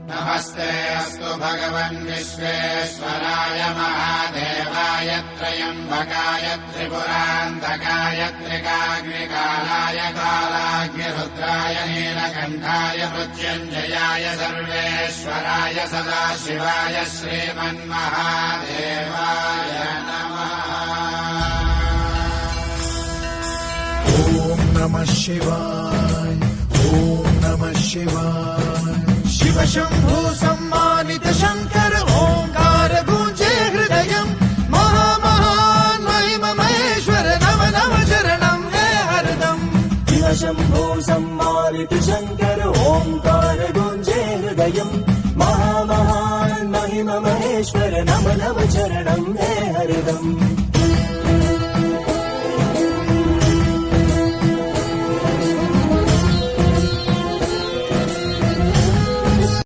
नमस्ते अस्तु भगवन् विश्वेश्वराय महादेवाय त्र्यम्बकाय त्रिपुरान्तकाय त्रिकाग्निकालाय कालाग्निरुद्राय नीलकण्ठाय मृत्युञ्जयाय सर्वेश्वराय सदाशिवाय श्रीमन्महादेवाय नमः। ॐ नमः शिवाय, ॐ नमः शिवाय। शिव शंभु सम्मानित शंकर ओंकार गूंजे हृदयम्। महामहान् महिम महेश्वर नव नव शरणं हे हरदम्। शिव शंभु सम्मानित शंकर ओंकार गूंजे हृदयम्। महामहान् महिम महेश्वर नव नव शरणं हे हरदम्।